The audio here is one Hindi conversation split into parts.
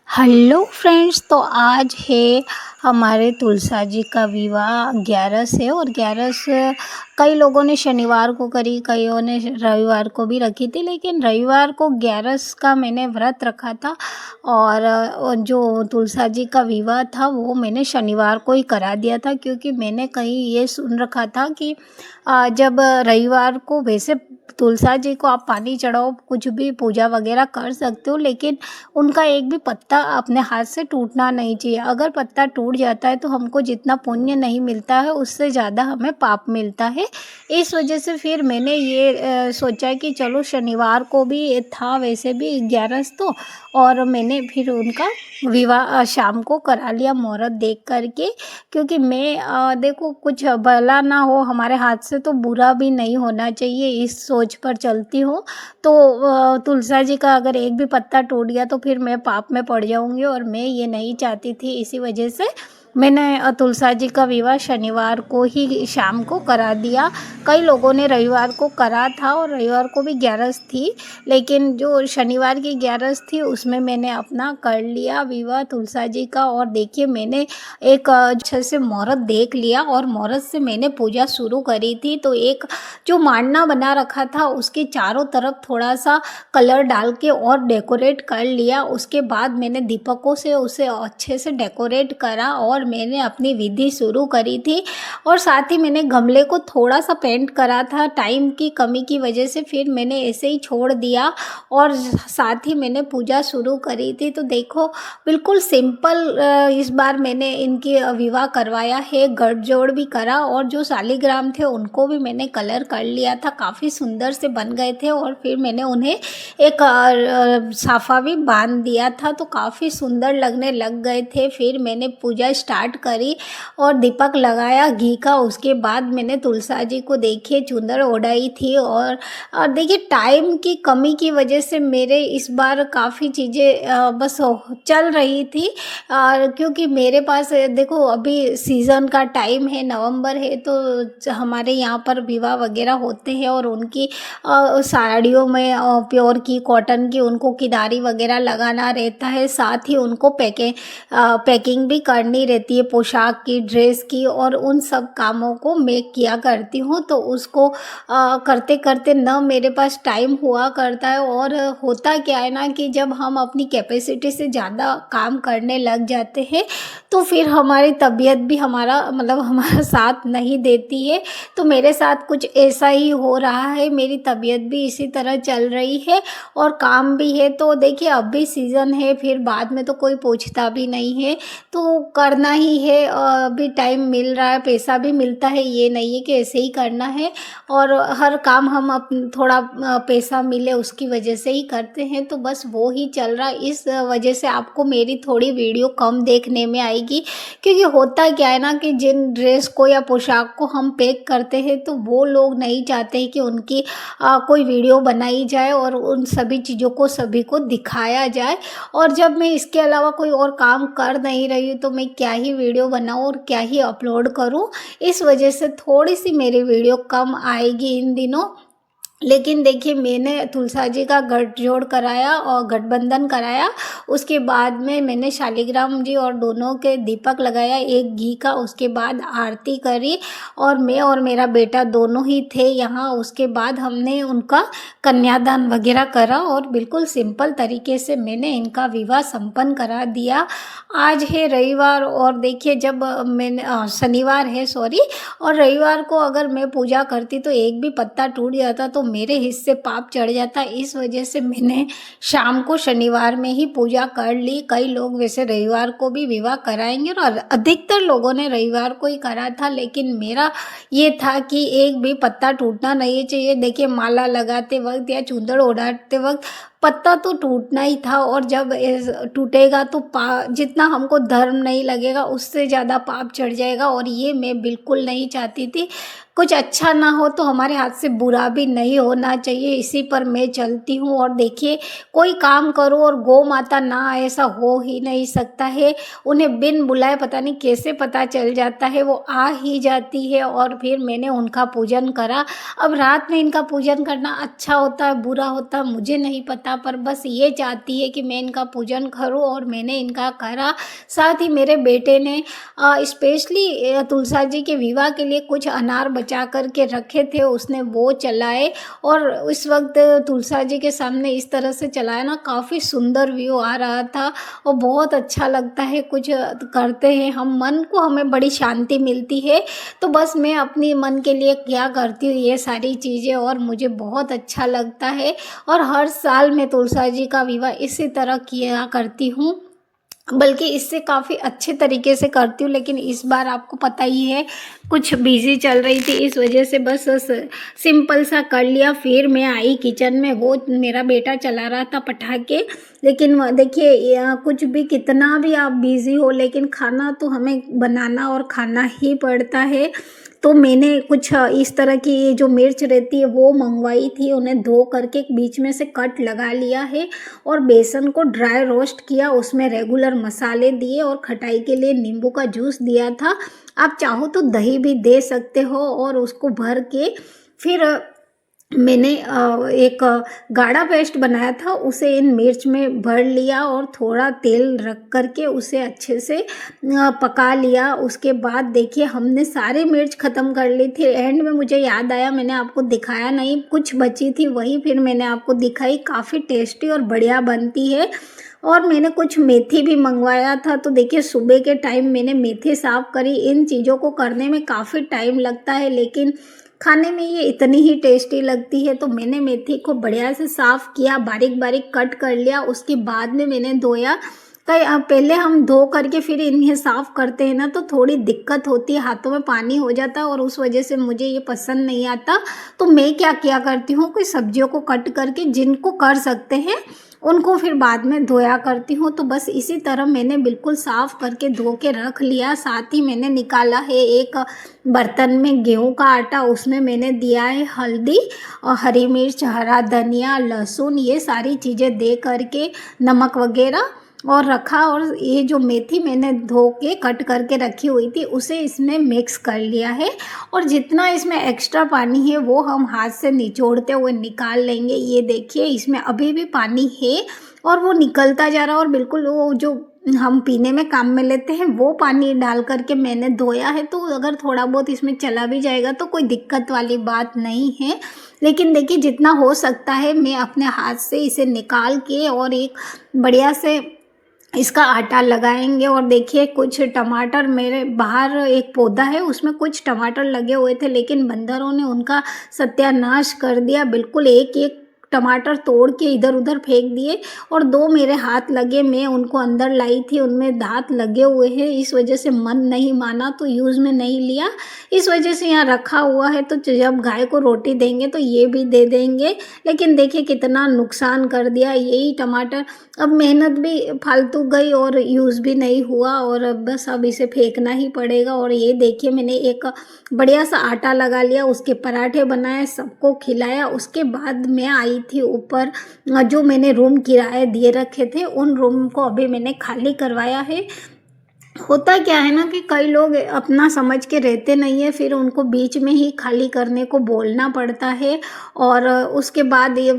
हेलो फ्रेंड्स, तो आज है हमारे तुलसा जी का विवाह 11 से। और 11 कई लोगों ने शनिवार को करी, कईयों ने रविवार को भी रखी थी, लेकिन रविवार को 11 का मैंने व्रत रखा था। और जो तुलसा जी का विवाह था वो मैंने शनिवार को ही करा दिया था, क्योंकि मैंने कहीं ये सुन रखा था कि जब रविवार को वैसे तुलसा जी को आप पानी चढ़ाओ, कुछ भी पूजा वगैरह कर सकते हो, लेकिन उनका एक भी पत्ता अपने हाथ से टूटना नहीं चाहिए। अगर पत्ता टूट जाता है तो हमको जितना पुण्य नहीं मिलता है उससे ज़्यादा हमें पाप मिलता है। इस वजह से फिर मैंने ये सोचा कि चलो शनिवार को भी था वैसे भी 11 तो, और मैंने फिर उनका विवाह शाम को करा लिया मुहूर्त देख करके। क्योंकि मैं देखो कुछ भला ना हो हमारे हाथ से तो बुरा भी नहीं होना चाहिए, इस सोच पर चलती हूँ। तो तुलसा जी का अगर एक भी पत्ता टूट गया तो फिर मैं पाप में पड़ जाऊंगी, और मैं ये नहीं चाहती थी। इसी वजह से मैंने तुलसा जी का विवाह शनिवार को ही शाम को करा दिया। कई लोगों ने रविवार को करा था और रविवार को भी 11 थी, लेकिन जो शनिवार की 11 थी उसमें मैंने अपना कर लिया विवाह तुलसा जी का। और देखिए मैंने एक अच्छे से मुहूर्त देख लिया और मुहूर्त से मैंने पूजा शुरू करी थी। तो एक जो मांडना बना रखा था उसके चारों तरफ थोड़ा सा कलर डाल के और डेकोरेट कर लिया। उसके बाद मैंने दीपकों से उसे अच्छे से डेकोरेट करा और मैंने अपनी विधि शुरू करी थी। और साथ ही मैंने गमले को थोड़ा सा पेंट करा था, टाइम की कमी की वजह से फिर मैंने ऐसे ही छोड़ दिया। और साथ ही मैंने पूजा शुरू करी थी। तो देखो बिल्कुल सिंपल इस बार मैंने इनकी विवाह करवाया है। गठजोड़ भी करा और जो शालिग्राम थे उनको भी मैंने कलर कर लिया था, काफ़ी सुंदर से बन गए थे। और फिर मैंने उन्हें एक साफा भी बांध दिया था, तो काफ़ी सुंदर लगने लग गए थे। फिर मैंने पूजा स्टार्ट करी और दीपक लगाया घी का। उसके बाद मैंने तुलसा जी को देखिए चुंदर ओढ़ाई थी। और देखिए टाइम की कमी की वजह से मेरे इस बार काफ़ी चीज़ें बस चल रही थी। क्योंकि मेरे पास देखो अभी सीज़न का टाइम है, नवंबर है, तो हमारे यहाँ पर विवाह वगैरह होते हैं और उनकी साड़ियों में प्योर की कॉटन की उनको किनारी वगैरह लगाना रहता है। साथ ही उनको पैकिंग भी करनी रहती है पोशाक की, ड्रेस की, और उन सब कामों को मैं किया करती हूँ। तो उसको करते करते न मेरे पास टाइम हुआ करता है। और होता क्या है ना कि जब हम अपनी कैपेसिटी से ज़्यादा काम करने लग जाते हैं तो फिर हमारी तबीयत भी हमारा साथ नहीं देती है। तो मेरे साथ कुछ ऐसा ही हो रहा है, मेरी तबीयत भी इसी तरह चल रही है और काम भी है। तो देखिए अब भी सीज़न है, फिर बाद में तो कोई पूछता भी नहीं है, तो करना ही है। अभी टाइम मिल रहा है, पैसा भी मिलता है, ये नहीं है कि ऐसे ही करना है। और हर काम हम थोड़ा पैसा मिले उसकी वजह से ही करते हैं, तो बस वो ही चल रहा है। इस वजह से आपको मेरी थोड़ी वीडियो कम देखने में आएगी। क्योंकि होता क्या है ना कि जिन ड्रेस को या पोशाक को हम पैक करते हैं तो वो लोग नहीं चाहते कि उनकी कोई वीडियो बनाई जाए और उन सभी चीज़ों को सभी को दिखाया जाए। और जब मैं इसके अलावा कोई और काम कर नहीं रही हूँ तो मैं क्या ही वीडियो बनाऊँ और क्या ही अपलोड करूँ। इस वजह से थोड़ी सी मेरी वीडियो कम आएगी इन दिनों। लेकिन देखिए मैंने तुलसा जी का गठजोड़ कराया और गठबंधन कराया। उसके बाद में मैंने शालिग्राम जी और दोनों के दीपक लगाया, एक घी का। उसके बाद आरती करी और मैं और मेरा बेटा दोनों ही थे यहाँ। उसके बाद हमने उनका कन्यादान वगैरह करा और बिल्कुल सिंपल तरीके से मैंने इनका विवाह संपन्न करा दिया। आज है रविवार और देखिए जब मैंने शनिवार है सॉरी, और रविवार को अगर मैं पूजा करती तो एक भी पत्ता टूट जाता तो मेरे हिस्से पाप चढ़ जाता। इस वजह से मैंने शाम को शनिवार में ही पूजा कर ली। कई लोग वैसे रविवार को भी विवाह कराएंगे और अधिकतर लोगों ने रविवार को ही करा था, लेकिन मेरा ये था कि एक भी पत्ता टूटना नहीं चाहिए। देखिए माला लगाते वक्त या चूंदड़ ओढ़ाते वक्त पत्ता तो टूटना ही था, और जब टूटेगा तो जितना हमको धर्म नहीं लगेगा उससे ज़्यादा पाप चढ़ जाएगा, और ये मैं बिल्कुल नहीं चाहती थी। कुछ अच्छा ना हो तो हमारे हाथ से बुरा भी नहीं होना चाहिए, इसी पर मैं चलती हूँ। और देखिए कोई काम करो और गौ माता ना आए ऐसा हो ही नहीं सकता है। उन्हें बिन बुलाए पता नहीं कैसे पता चल जाता है, वो आ ही जाती है। और फिर मैंने उनका पूजन करा। अब रात में इनका पूजन करना अच्छा होता है बुरा होता है मुझे नहीं पता माता पर बस ये चाहती है कि मैं इनका पूजन करूं, और मैंने इनका करा। साथ ही मेरे बेटे ने स्पेशली तुलसा जी के विवाह के लिए कुछ अनार बचा कर के रखे थे, उसने वो चलाए। और इस वक्त तुलसा जी के सामने इस तरह से चलाया ना, काफ़ी सुंदर व्यू आ रहा था और बहुत अच्छा लगता है। कुछ करते हैं हम, मन को हमें बड़ी शांति मिलती है। तो बस मैं अपनी मन के लिए क्या करती हूँ ये सारी चीज़ें, और मुझे बहुत अच्छा लगता है। और हर साल मैं तुलसा जी का विवाह इसी तरह किया करती हूँ, बल्कि इससे काफ़ी अच्छे तरीके से करती हूँ। लेकिन इस बार आपको पता ही है, कुछ बिज़ी चल रही थी, इस वजह से बस सिंपल सा कर लिया। फिर मैं आई किचन में, वो मेरा बेटा चला रहा था पटाखे। लेकिन देखिए, कुछ भी कितना भी आप बिज़ी हो, लेकिन खाना तो हमें बनाना और खाना ही पड़ता है। तो मैंने कुछ इस तरह की ये जो मिर्च रहती है वो मंगवाई थी, उन्हें धो करके बीच में से कट लगा लिया है, और बेसन को ड्राई रोस्ट किया, उसमें रेगुलर मसाले दिए और खटाई के लिए नींबू का जूस दिया था। आप चाहो तो दही भी दे सकते हो, और उसको भर के फिर मैंने एक गाढ़ा पेस्ट बनाया था, उसे इन मिर्च में भर लिया और थोड़ा तेल रख करके उसे अच्छे से पका लिया। उसके बाद देखिए, हमने सारी मिर्च ख़त्म कर ली थी। एंड में मुझे याद आया, मैंने आपको दिखाया नहीं, कुछ बची थी वही फिर मैंने आपको दिखाई। काफ़ी टेस्टी और बढ़िया बनती है। और मैंने कुछ मेथी भी मंगवाया था। तो देखिए, सुबह के टाइम मैंने मेथी साफ़ करी। इन चीज़ों को करने में काफ़ी टाइम लगता है, लेकिन खाने में ये इतनी ही टेस्टी लगती है। तो मैंने मेथी को बढ़िया से साफ़ किया, बारीक बारीक कट कर लिया। उसके बाद में मैंने धोया। कई पहले हम धो करके फिर इन्हें साफ़ करते हैं ना, तो थोड़ी दिक्कत होती है, हाथों में पानी हो जाता है, और उस वजह से मुझे ये पसंद नहीं आता। तो मैं क्या किया करती हूँ, कोई सब्जियों को कट करके, जिनको कर सकते हैं उनको फिर बाद में धोया करती हूँ। तो बस इसी तरह मैंने बिल्कुल साफ़ करके धो के रख लिया। साथ ही मैंने निकाला है एक बर्तन में गेहूं का आटा, उसमें मैंने दिया है हल्दी और हरी मिर्च, हरा धनिया, लहसुन, ये सारी चीज़ें दे करके, नमक वगैरह, और रखा। और ये जो मेथी मैंने धो के कट करके रखी हुई थी, उसे इसमें मिक्स कर लिया है। और जितना इसमें एक्स्ट्रा पानी है वो हम हाथ से निचोड़ते हुए निकाल लेंगे। ये देखिए, इसमें अभी भी पानी है और वो निकलता जा रहा है, और बिल्कुल वो जो हम पीने में काम में लेते हैं वो पानी डाल करके मैंने धोया है। तो अगर थोड़ा बहुत इसमें चला भी जाएगा तो कोई दिक्कत वाली बात नहीं है। लेकिन देखिए, जितना हो सकता है मैं अपने हाथ से इसे निकाल के और एक बढ़िया से इसका आटा लगाएंगे। और देखिए, कुछ टमाटर, मेरे बाहर एक पौधा है उसमें कुछ टमाटर लगे हुए थे, लेकिन बंदरों ने उनका सत्यानाश कर दिया। बिल्कुल एक एक टमाटर तोड़ के इधर उधर फेंक दिए, और दो मेरे हाथ लगे, मैं उनको अंदर लाई थी, उनमें दांत लगे हुए हैं, इस वजह से मन नहीं माना तो यूज़ में नहीं लिया। इस वजह से यहाँ रखा हुआ है। तो जब गाय को रोटी देंगे तो ये भी दे देंगे। लेकिन देखिए, कितना नुकसान कर दिया यही टमाटर। अब मेहनत भी फालतू गई और यूज़ भी नहीं हुआ, और अब बस अब इसे फेंकना ही पड़ेगा। और ये देखिए, मैंने एक बढ़िया सा आटा लगा लिया, उसके पराठे बनाए, सबको खिलाया। उसके बाद मैं आई थी ऊपर, जो मैंने रूम किराए दिए रखे थे उन रूम को अभी मैंने खाली करवाया है। होता क्या है ना कि कई लोग अपना समझ के रहते नहीं है, फिर उनको बीच में ही खाली करने को बोलना पड़ता है। और उसके बाद ये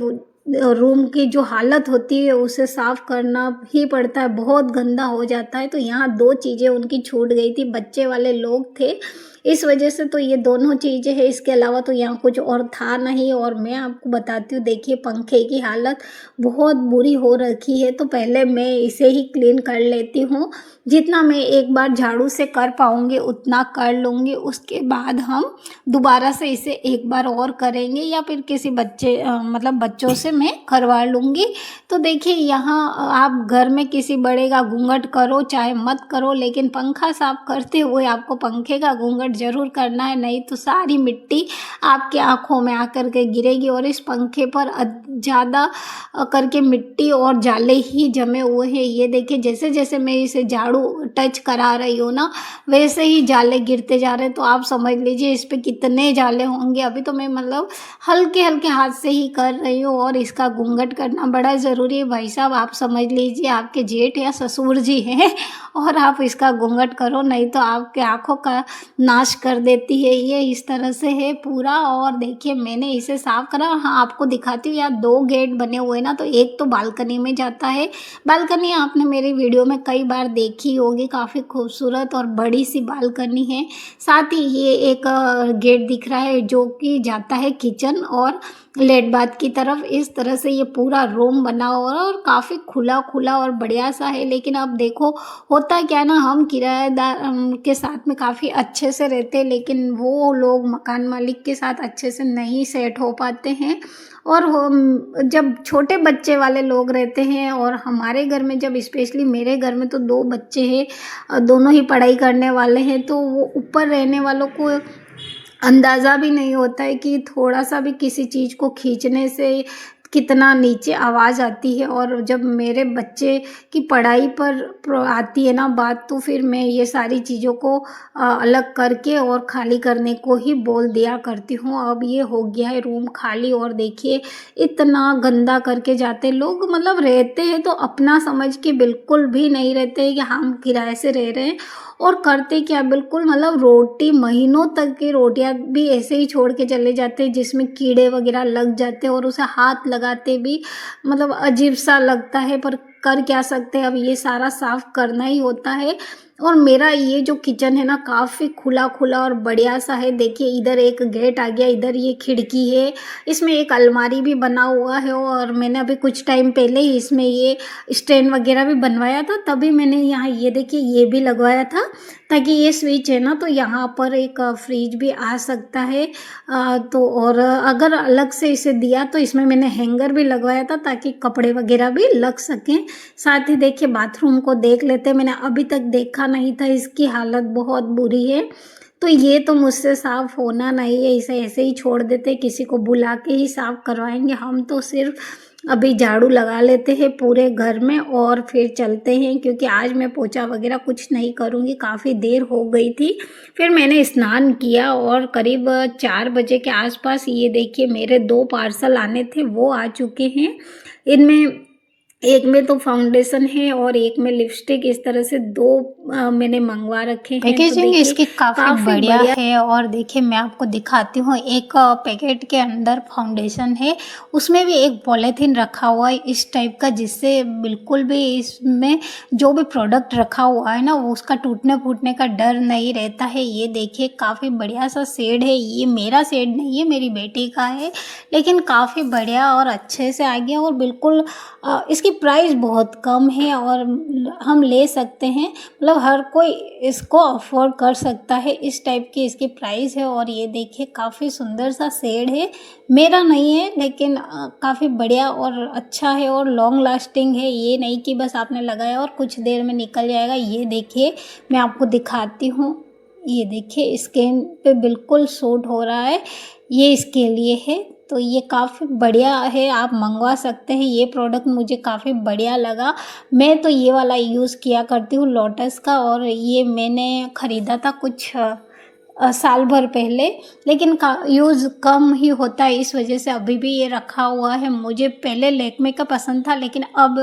रूम की जो हालत होती है उसे साफ़ करना ही पड़ता है, बहुत गंदा हो जाता है। तो यहाँ दो चीज़ें उनकी छूट गई थी, बच्चे वाले लोग थे, इस वजह से तो ये दोनों चीज़ें हैं। इसके अलावा तो यहाँ कुछ और था नहीं। और मैं आपको बताती हूँ, देखिए पंखे की हालत बहुत बुरी हो रखी है। तो पहले मैं इसे ही क्लीन कर लेती हूँ, जितना मैं एक बार झाड़ू से कर पाऊँगी उतना कर लूँगी। उसके बाद हम दोबारा से इसे एक बार और करेंगे, या फिर किसी मतलब बच्चों से मैं करवा लूँगी। तो देखिए, यहाँ आप घर में किसी बड़े का घूंघट करो चाहे मत करो, लेकिन पंखा साफ करते हुए आपको पंखे का घूंघट ज़रूर करना है, नहीं तो सारी मिट्टी आपकी आँखों में आकर के गिरेगी। और इस पंखे पर ज़्यादा करके मिट्टी और जाले ही जमे हुए हैं। ये देखिए, जैसे जैसे मैं इसे झाड़ू टच करा रही हूँ ना, वैसे ही जाले गिरते जा रहे हैं। तो आप समझ लीजिए इस पे कितने जाले होंगे। अभी तो मैं मतलब हल्के हल्के हाथ से ही कर रही हूँ, और इसका घूंघट करना बड़ा ज़रूरी है। भाई साहब, आप समझ लीजिए आपके जेठ या ससुर जी हैं और आप इसका घूंघट करो, नहीं तो आपके आँखों का नाश कर देती है ये। इस तरह से है पूरा। और देखिए मैंने इसे साफ़ करा। हाँ, आपको दिखाती हूँ, यहाँ 2 गेट बने हुए हैं ना, तो एक तो बालकनी में जाता है। बालकनी आपने मेरी वीडियो में कई बार देखी होगी, काफ़ी खूबसूरत और बड़ी सी बालकनी है। साथ ही ये एक गेट दिख रहा है जो कि जाता है किचन और लेट बाथ की तरफ। इस तरह से ये पूरा रूम बना हुआ है और काफ़ी खुला खुला और बढ़िया सा है। लेकिन अब देखो होता क्या है ना, हम किराएदार के साथ में काफ़ी अच्छे से रहते हैं, लेकिन वो लोग मकान मालिक के साथ अच्छे से नहीं सेट हो पाते हैं। और जब छोटे बच्चे वाले लोग रहते हैं, और हमारे घर में जब स्पेशली मेरे घर में तो 2 बच्चे हैं, दोनों ही पढ़ाई करने वाले हैं, तो वो ऊपर रहने वालों को अंदाज़ा भी नहीं होता है कि थोड़ा सा भी किसी चीज़ को खींचने से कितना नीचे आवाज़ आती है। और जब मेरे बच्चे की पढ़ाई पर आती है ना बात, तो फिर मैं ये सारी चीज़ों को अलग करके और खाली करने को ही बोल दिया करती हूँ। अब ये हो गया है रूम खाली, और देखिए इतना गंदा करके जाते लोग। मतलब रहते हैं तो अपना समझ के बिल्कुल भी नहीं रहते हैं कि हम किराए से रह रहे हैं। और करते क्या, बिल्कुल मतलब रोटी महीनों तक की रोटियां भी ऐसे ही छोड़ के चले जाते हैं जिसमें कीड़े वगैरह लग जाते हैं, और उसे हाथ लगाते भी मतलब अजीब सा लगता है। पर कर क्या सकते हैं, अब ये सारा साफ करना ही होता है। और मेरा ये जो किचन है ना, काफ़ी खुला खुला और बढ़िया सा है। देखिए इधर एक गेट आ गया, इधर ये खिड़की है, इसमें एक अलमारी भी बना हुआ है। और मैंने अभी कुछ टाइम पहले ही इसमें ये स्टैंड वगैरह भी बनवाया था, तभी मैंने यहाँ ये देखिए ये भी लगवाया था, ताकि ये स्विच है ना, तो यहाँ पर एक फ्रिज भी आ सकता है। तो और अगर अलग से इसे दिया तो इसमें मैंने हैंगर भी लगवाया था, ताकि कपड़े वगैरह भी लग सकें। साथ ही देखिए बाथरूम को देख लेते हैं, मैंने अभी तक देखा नहीं था, इसकी हालत बहुत बुरी है। तो ये तो मुझसे साफ़ होना नहीं है, इसे ऐसे ही छोड़ देते, किसी को बुला के ही साफ़ करवाएंगे। हम तो सिर्फ अभी झाड़ू लगा लेते हैं पूरे घर में और फिर चलते हैं, क्योंकि आज मैं पोछा वगैरह कुछ नहीं करूँगी, काफ़ी देर हो गई थी। फिर मैंने स्नान किया और करीब 4 बजे के आसपास ये देखिए मेरे 2 पार्सल आने थे, वो आ चुके हैं। इनमें एक में तो फाउंडेशन है और एक में लिपस्टिक। इस तरह से 2 मैंने मंगवा रखे हैं। पैकेजिंग तो इसकी काफ़ी बढ़िया बढ़िया है। और देखिए मैं आपको दिखाती हूँ, एक पैकेट के अंदर फाउंडेशन है, उसमें भी एक पॉलीथीन रखा हुआ है इस टाइप का, जिससे बिल्कुल भी इसमें जो भी प्रोडक्ट रखा हुआ है ना, वो उसका टूटने फूटने का डर नहीं रहता है। ये देखिए काफ़ी बढ़िया सा शेड है। ये मेरा शेड नहीं है, मेरी बेटी का है, लेकिन काफ़ी बढ़िया और अच्छे से आ गया। और बिल्कुल इसकी प्राइस बहुत कम है और हम ले सकते हैं, मतलब हर कोई इसको अफोर्ड कर सकता है, इस टाइप की इसकी प्राइस है। और ये देखिए काफ़ी सुंदर सा शेड है, मेरा नहीं है लेकिन काफ़ी बढ़िया और अच्छा है और लॉन्ग लास्टिंग है। ये नहीं कि बस आपने लगाया और कुछ देर में निकल जाएगा। ये देखिए मैं आपको दिखाती हूँ, ये देखिए स्किन पे बिल्कुल सूट हो रहा है, ये इसके लिए है। तो ये काफ़ी बढ़िया है, आप मंगवा सकते हैं। ये प्रोडक्ट मुझे काफ़ी बढ़िया लगा। मैं तो ये वाला यूज़ किया करती हूँ लोटस का, और ये मैंने ख़रीदा था कुछ साल भर पहले, लेकिन यूज़ कम ही होता है, इस वजह से अभी भी ये रखा हुआ है। मुझे पहले लैक्मे का पसंद था, लेकिन अब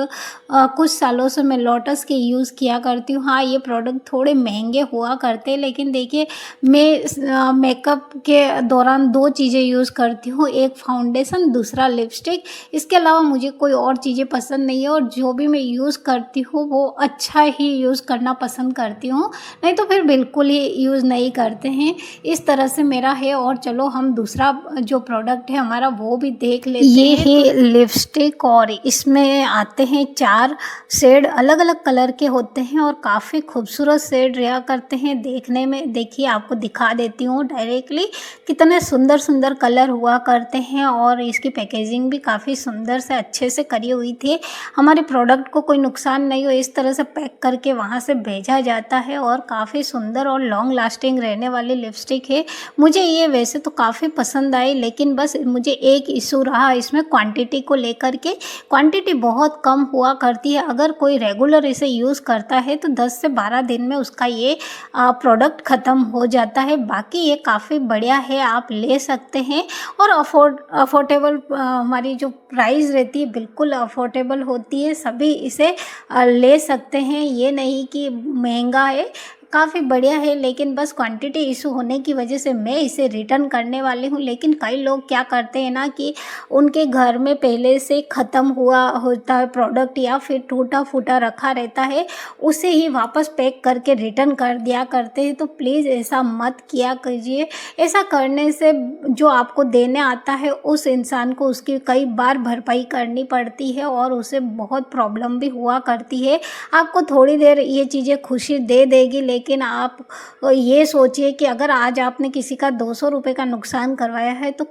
कुछ सालों से मैं लोटस के यूज़ किया करती हूँ। हाँ, ये प्रोडक्ट थोड़े महंगे हुआ करते हैं, लेकिन देखिए मैं मेकअप के दौरान 2 चीज़ें यूज़ करती हूँ, एक फाउंडेशन, दूसरा लिपस्टिक। इसके अलावा मुझे कोई और चीज़ें पसंद नहीं है, और जो भी मैं यूज़ करती हूँ वो अच्छा ही यूज़ करना पसंद करती हूँ, नहीं तो फिर बिल्कुल ही यूज़ नहीं करते हैं। इस तरह से मेरा है। और चलो हम दूसरा जो प्रोडक्ट है हमारा वो भी देख लेते हैं। ये है लिपस्टिक, और इसमें आते हैं 4 शेड, अलग अलग कलर के होते हैं और काफ़ी खूबसूरत शेड रहा करते हैं देखने में। देखिए आपको दिखा देती हूँ डायरेक्टली, कितने सुंदर सुंदर कलर हुआ करते हैं। और इसकी पैकेजिंग भी काफ़ी सुंदर से अच्छे से करी हुई थी, हमारे प्रोडक्ट को कोई नुकसान नहीं हो इस तरह से पैक करके वहाँ से भेजा जाता है। और काफ़ी सुंदर और लॉन्ग लास्टिंग रहने वाली लिपस्टिक है। मुझे ये वैसे तो काफ़ी पसंद आई, लेकिन बस मुझे एक इशू रहा इसमें क्वांटिटी को लेकर के। क्वांटिटी बहुत कम हुआ करती है। अगर कोई रेगुलर इसे यूज़ करता है तो 10 से 12 दिन में उसका ये प्रोडक्ट ख़त्म हो जाता है। बाकी ये काफ़ी बढ़िया है, आप ले सकते हैं। और अफोर्डेबल हमारी जो प्राइस रहती है बिल्कुल अफोर्डेबल होती है, सभी इसे ले सकते हैं। ये नहीं कि महंगा है, काफ़ी बढ़िया है, लेकिन बस क्वांटिटी इशू होने की वजह से मैं इसे रिटर्न करने वाली हूँ। लेकिन कई लोग क्या करते हैं ना कि उनके घर में पहले से ख़त्म हुआ होता है प्रोडक्ट, या फिर टूटा फूटा रखा रहता है, उसे ही वापस पैक करके रिटर्न कर दिया करते हैं। तो प्लीज़ ऐसा मत किया कीजिए। ऐसा करने से जो आपको देने आता है उस इंसान को उसकी कई बार भरपाई करनी पड़ती है और उसे बहुत प्रॉब्लम भी हुआ करती है। आपको थोड़ी देर ये चीज़ें खुशी दे देगी, लेकिन आप ये सोचिए कि अगर आज आपने किसी का 200 रुपये का नुकसान करवाया है तो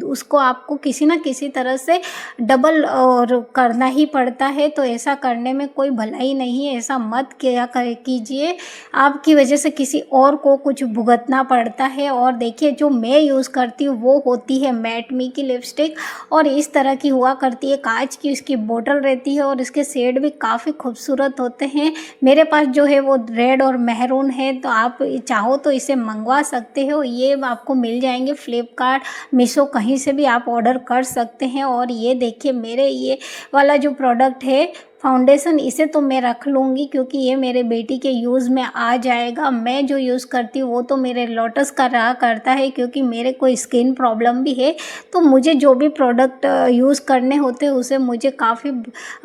उसको आपको किसी न किसी तरह से डबल और करना ही पड़ता है। तो ऐसा करने में कोई भलाई नहीं है, ऐसा मत कीजिए। आपकी वजह से किसी और को कुछ भुगतना पड़ता है। और देखिए, जो मैं यूज़ करती हूँ वो होती है मैट मी की लिपस्टिक, और इस तरह की हुआ करती है, कांच की इसकी बोतल रहती है और इसके शेड भी काफ़ी खूबसूरत होते हैं। मेरे पास जो है वो रेड और मैरून है, तो आप चाहो तो इसे मंगवा सकते हो। ये आपको मिल जाएंगे फ्लिपकार्ट, मीशो, कहीं से भी आप ऑर्डर कर सकते हैं। और ये देखिए, मेरे ये वाला जो प्रोडक्ट है फाउंडेशन, इसे तो मैं रख लूँगी क्योंकि ये मेरे बेटी के यूज़ में आ जाएगा। मैं जो यूज़ करती हूँ वो तो मेरे लोटस का रहा करता है, क्योंकि मेरे को स्किन प्रॉब्लम भी है। तो मुझे जो भी प्रोडक्ट यूज़ करने होते हैं उसे मुझे काफ़ी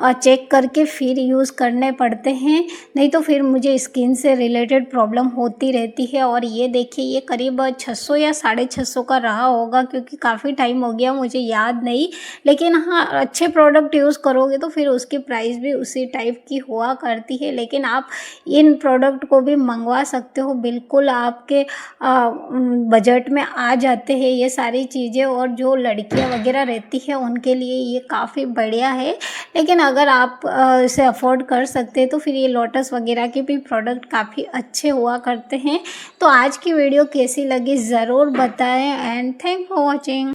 चेक करके फिर यूज़ करने पड़ते हैं, नहीं तो फिर मुझे स्किन से रिलेटेड प्रॉब्लम होती रहती है। और ये देखिए, ये करीब 600 या 650 का रहा होगा, क्योंकि काफ़ी टाइम हो गया, मुझे याद नहीं। लेकिन हाँ, अच्छे प्रोडक्ट यूज़ करोगे तो फिर उसकी प्राइस भी उसी टाइप की हुआ करती है। लेकिन आप इन प्रोडक्ट को भी मंगवा सकते हो, बिल्कुल आपके बजट में आ जाते हैं ये सारी चीज़ें। और जो लड़कियां वगैरह रहती है उनके लिए ये काफ़ी बढ़िया है। लेकिन अगर आप इसे अफोर्ड कर सकते हैं तो फिर ये लोटस वगैरह के भी प्रोडक्ट काफ़ी अच्छे हुआ करते हैं। तो आज की वीडियो कैसी लगी ज़रूर बताएं, एंड थैंक फॉर वॉचिंग।